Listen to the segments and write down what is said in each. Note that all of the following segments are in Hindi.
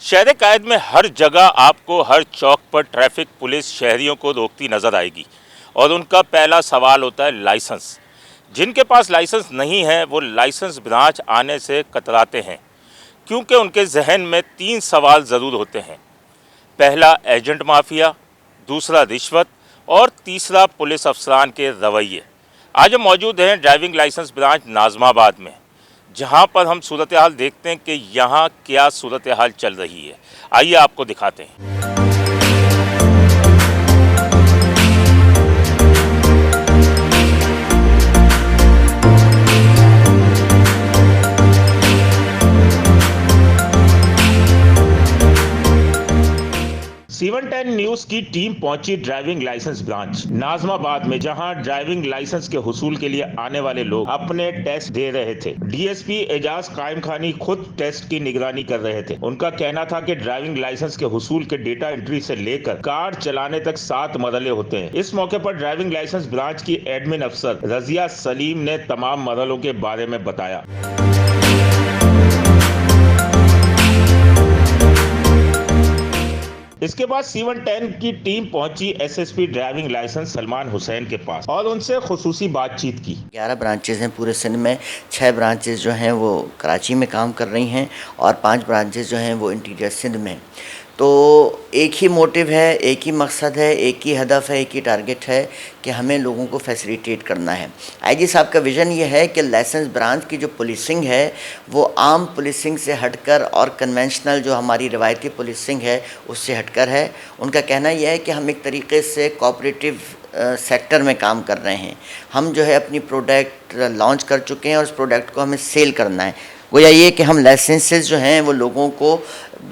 शहर कायद में हर जगह आपको हर चौक पर ट्रैफिक पुलिस शहरियों को रोकती नजर आएगी और उनका पहला सवाल होता है लाइसेंस। जिनके पास लाइसेंस नहीं है वो लाइसेंस ब्रांच आने से कतराते हैं क्योंकि उनके जहन में 3 सवाल ज़रूर होते हैं। पहला एजेंट माफिया, दूसरा रिश्वत और तीसरा पुलिस अफसरान के रवैये। आज हम मौजूद हैं ड्राइविंग लाइसेंस ब्रांच नाज़माबाद में, जहां पर हम सूरत हाल देखते हैं कि यहाँ क्या सूरत हाल चल रही है। आइए आपको दिखाते हैं। C110 न्यूज की टीम पहुंची ड्राइविंग लाइसेंस ब्रांच नाज़माबाद में, जहां ड्राइविंग लाइसेंस के हुसूल के लिए आने वाले लोग अपने टेस्ट दे रहे थे। डीएसपी एजाज कायम खानी खुद टेस्ट की निगरानी कर रहे थे। उनका कहना था कि ड्राइविंग लाइसेंस के हुसूल के डेटा एंट्री से लेकर कार चलाने तक 7 मरहले होते हैं। इस मौके पर ड्राइविंग लाइसेंस ब्रांच की एडमिन अफसर रजिया सलीम ने तमाम मरहलों के बारे में बताया। इसके बाद C110 की टीम पहुंची SSP driving licence Salman Hussain के पास और उनसे खुसूसी बातचीत की। 11 ब्रांचेज हैं पूरे सिंध में। 6 ब्रांचेज जो हैं वो कराची में काम कर रही हैं और 5 ब्रांचेज जो हैं वो इंटीरियर सिंध में। तो एक ही मोटिव है, एक ही मकसद है, एक ही हदफ है, एक ही टारगेट है कि हमें लोगों को फैसिलिटेट करना है। आईजी साहब का विज़न ये है कि लाइसेंस ब्रांच की जो पुलिसिंग है वो आम पुलिसिंग से हटकर और कन्वेंशनल जो हमारी रवायती पुलिसिंग है उससे हटकर है। उनका कहना यह है कि हम एक तरीके से कोऑपरेटिव सेक्टर में काम कर रहे हैं। हम जो है अपनी प्रोडक्ट लॉन्च कर चुके हैं और उस प्रोडक्ट को हमें सेल करना है। वो ये कि हम लाइसेंसेस जो हैं वो लोगों को,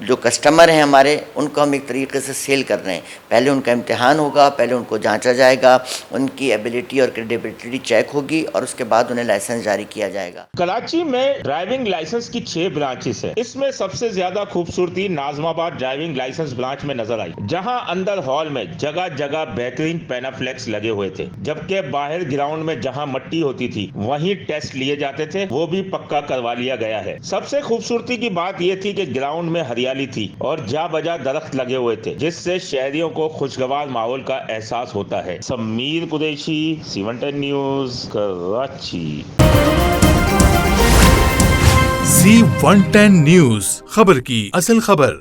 जो कस्टमर हैं हमारे, उनको हम एक तरीके से सेल कर रहे हैं। पहले उनका इम्तिहान होगा, पहले उनको जांचा जाएगा, उनकी एबिलिटी और क्रेडिबिलिटी चेक होगी और उसके बाद उन्हें लाइसेंस जारी किया जाएगा। कराची में ड्राइविंग लाइसेंस की 6 ब्रांचेस है। इसमें सबसे ज्यादा खूबसूरती नाज़माबाद ड्राइविंग लाइसेंस ब्रांच में नजर आई, जहां अंदर हॉल में जगह जगह बेहतरीन पैनाफ्लेक्स लगे हुए थे, जबकि बाहर ग्राउंड में जहां मट्टी होती थी वहीं टेस्ट लिए जाते थे, वो भी पक्का करवा लिया गया है। सबसे खूबसूरती की बात यह थी कि ग्राउंड में हरियाली थी और जा बजा दरख्त लगे हुए थे, जिससे शहरियों को खुशगवार माहौल का एहसास होता है। Sameer Qureshi, C110 news, Karachi. C110 news, खबर की असल खबर।